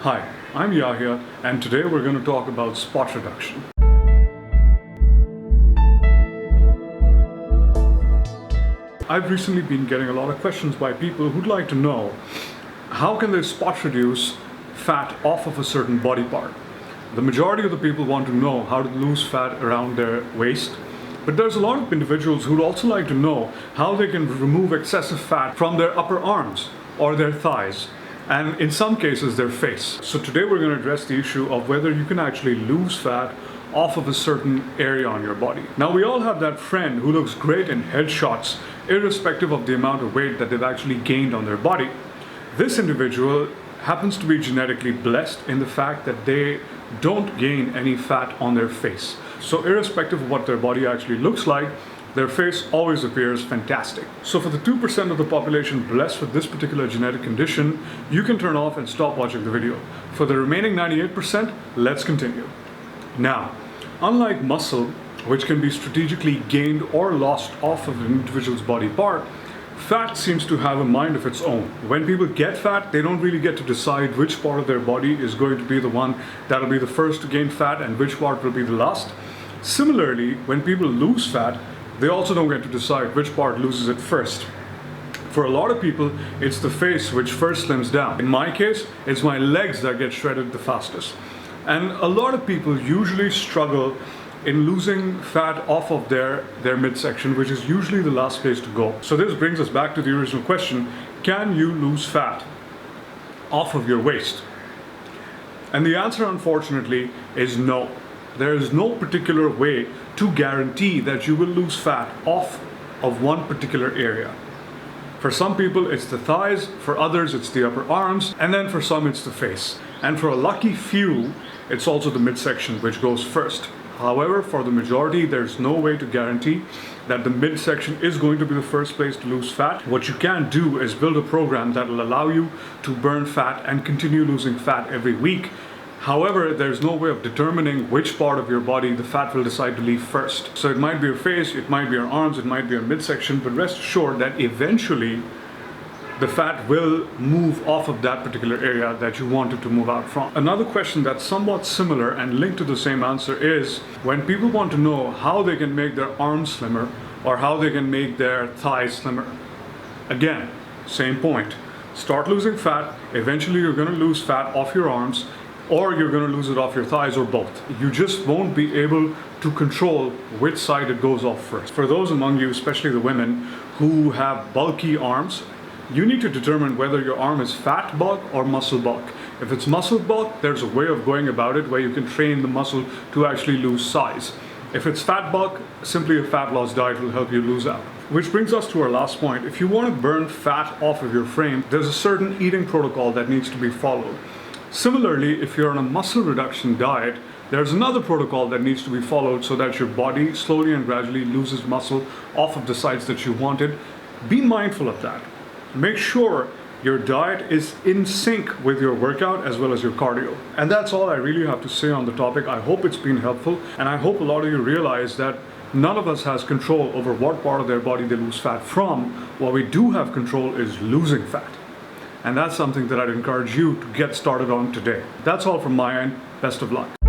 Hi, I'm Yahya, and today we're going to talk about spot reduction. I've recently been getting a lot of questions by people who'd like to know how can they spot reduce fat off of a certain body part. The majority of the people want to know how to lose fat around their waist, but there's a lot of individuals who'd also like to know how they can remove excessive fat from their upper arms or their thighs, and in some cases their face. So today we're going to address the issue of whether you can actually lose fat off of a certain area on your body. Now, we all have that friend who looks great in headshots irrespective of the amount of weight that they've actually gained on their body. This individual happens to be genetically blessed in the fact that they don't gain any fat on their face. So irrespective of what their body actually looks like, their face always appears fantastic. So for the 2% of the population blessed with this particular genetic condition, you can turn off and stop watching the video. For the remaining 98%, let's continue. Now, unlike muscle, which can be strategically gained or lost off of an individual's body part, fat seems to have a mind of its own. When people get fat, they don't really get to decide which part of their body is going to be the one that'll be the first to gain fat and which part will be the last. Similarly, when people lose fat, they also don't get to decide which part loses it first. For a lot of people, it's the face which first slims down. In my case, it's my legs that get shredded the fastest. And a lot of people usually struggle in losing fat off of their midsection, which is usually the last place to go. So this brings us back to the original question: can you lose fat off of your waist? And the answer, unfortunately, is no. There is no particular way to guarantee that you will lose fat off of one particular area. For some people, it's the thighs, for others, it's the upper arms, and then for some, it's the face. And for a lucky few, it's also the midsection, which goes first. However, for the majority, there's no way to guarantee that the midsection is going to be the first place to lose fat. What you can do is build a program that will allow you to burn fat and continue losing fat every week. However, there's no way of determining which part of your body the fat will decide to leave first. So it might be your face, it might be your arms, it might be your midsection, but rest assured that eventually the fat will move off of that particular area that you wanted to move out from. Another question that's somewhat similar and linked to the same answer is when people want to know how they can make their arms slimmer or how they can make their thighs slimmer. Again, same point. Start losing fat, eventually you're going to lose fat off your arms, or you're going to lose it off your thighs, or both. You just won't be able to control which side it goes off first. For those among you, especially the women, who have bulky arms, you need to determine whether your arm is fat bulk or muscle bulk. If it's muscle bulk, there's a way of going about it where you can train the muscle to actually lose size. If it's fat bulk, simply a fat loss diet will help you lose out. Which brings us to our last point. If you want to burn fat off of your frame, there's a certain eating protocol that needs to be followed. Similarly, if you're on a muscle reduction diet, there's another protocol that needs to be followed so that your body slowly and gradually loses muscle off of the sides that you wanted. Be mindful of that. Make sure your diet is in sync with your workout as well as your cardio. And that's all I really have to say on the topic. I hope it's been helpful, and I hope a lot of you realize that none of us has control over what part of their body they lose fat from. What we do have control is losing fat. And that's something that I'd encourage you to get started on today. That's all from my end. Best of luck.